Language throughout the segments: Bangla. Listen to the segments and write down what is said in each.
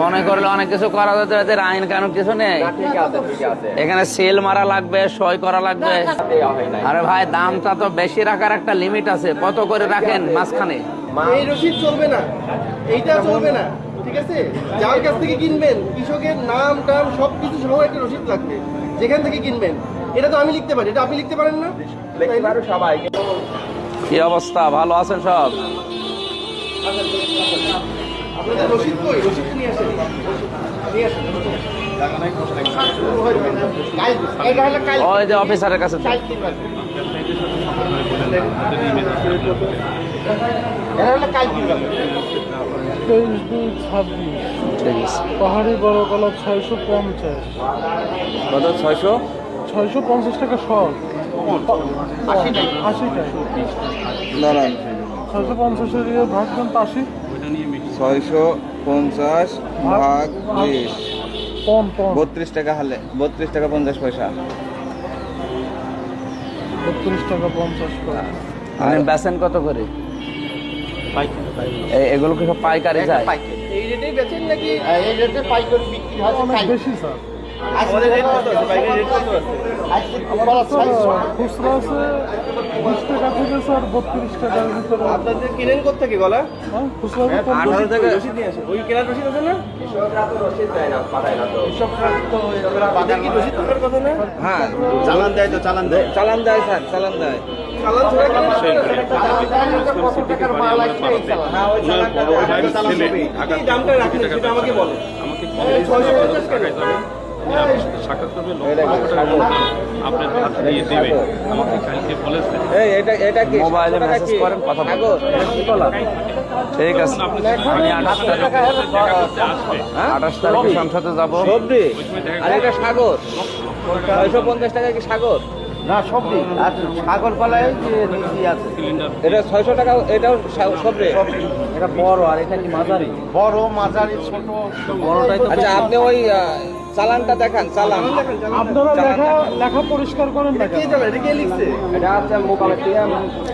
মনে করলে অনেক কিছু করা যেত, এদের আইন কানুন কিছু নেই। ঠিক আছে ঠিক আছে, এখানে সেল মারা লাগবে, সই করা লাগবে। দেওয়া হয় নাই। আরে ভাই, দামটা তো বেশি রাখার একটা লিমিট আছে। কত করে রাখেন মাঝখানে? এই রসিদ চলবে না, এইটা চলবে না, ঠিক আছে? যার কাছ থেকে কিনবেন কৃষকের নাম টাম সবকিছু সহ একটা রসিদ লাগবে, যেখান থেকে কিনবেন। এটা তো আমি লিখতে পারি, এটা আপনি লিখতে পারেন না? দেখতে পারো সবাই। কি অবস্থা, ভালো আছেন সব? আপনাদের রসিদ কই? রসিদ নিয়ে আসেন, নিয়ে আসেন। এটা হলো কাল, ওই যে অফিসারের কাছে কাল কিনবেন। এটা হলো কাল কিনবেন। 23/2/26 ঠিক আছে। পাহাড়ি বড় কলা 650, কত? 600? 650 টাকা শখ, 80 টাকা, দাঁড়ান, 650 এর ভাগ দেন 80, 650 ভাগ 20, পন 32 টাকা হালে, 32 টাকা 50 পয়সা। 32 টাকা 50 পয়সা। মানে বেচেন কত করে? এগুলো কি সব পাইকারি যায়? এই রেটেই বেচেন নাকি এই রেটে পাইকারি বিক্রি হয়? অনেক বেশি স্যার। আমাদের রেট কত আছে? পাইকারি রেট কত আছে? আজকে বলা সাইজ খুচরা আছে 20 টাকা থেকে স্যার 32 টাকার ভিতরে। আপনাদের কিনেন কোত্থেকে গলা? হ্যাঁ, খুচরা আছে 18 থেকে রসিদ নিয়ে আসেন। ওই কেনার রসিদ আছে না? কৃষকরা তো রসিদ দেয় না, পাঠায় না তো। কৃষকরা তো তাদের কি রসিদ থাকার কথা না? হ্যাঁ, চালান দেয় তো, চালান দেয়। চালান দেয় স্যার, চালান দেয়। চালান ছাড়া কিনেন? কত টাকার মাল আসছে এই চালান? হ্যাঁ, ওই চালানটা এই দামটা রাখেন, সেটা আমাকে বলেন। আমাকে 650 কেন? সাক্ষাৎ করবে, আপনার হাতে দিয়ে দেবে। আমাকে কালকে বলেছে এই এটা কি মোবাইলে 700 টাকা মেসেজ কি? করেন, কথা বলেন। কাগজ, এটা কি কলা? ঠিক আছে, আমি 28 তারিখ, আসবে। 28 তারিখে সংসদে যাব। সবজি আর এটা সাগর, 650 টাকা কি সাগর? না, সবজি আর সাগর কলায় যে নিচি আছে। সিলিন্ডার এটা 600 টাকা, এটাও সবজি। এটা বড় আর এটা কি মাঝারি? বড়, মাঝারি, ছোট। বড়টাই তো। আচ্ছা, আপনি ওই চালানটা দেখান, চালান। আপনারা লেখা পরিষ্কার করেন না কে কেন? জানে এটা কে লিখছে? এটা আছে মোবাইল দিয়ে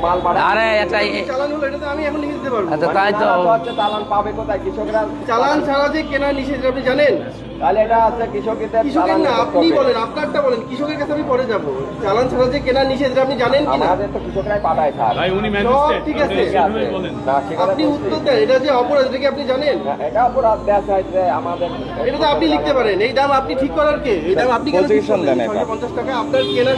মাল পাঠায়। আরে এটা চালান হলো, এটা তো আমি এখন লিখে দিতে পারবো। আচ্ছা, তাই তো। তারা তো হচ্ছে চালান পাবে কোথায়? কৃষকরা চালান ছাড়া যে কেনা নিষেধ, আপনি জানেন? তাহলে এটা আছে কৃষকদের কৃষকের চালান না, আপনি করবে। বলেন, আপনারটা বলেন। কৃষকের কাছে আমি পরে যাব। চালান ছাড়া যে কেনা নিষেধ, এটা আপনি জানেন কি না? আমাদের তো কৃষকরাই পাঠায় স্যার। ভাই উনি সব ম্যাজিস্ট্রেট, ঠিক আছে। আপনি এইভাবে বলেন। না, সেখানে আপনি বলছি। উত্তর দেন, এটা যে অপরাধ, এটা কি আপনি জানেন? এটা অপরাধ দেওয়া হয়েছে আমাদের। এটা তো আপনি লিখতে পারেন। এই দাম আপনি ঠিক করার কে? এই দাম আপনি কেন ঠিক Position করলেন? দেন এটা। 650 টাকা আপনার কেনার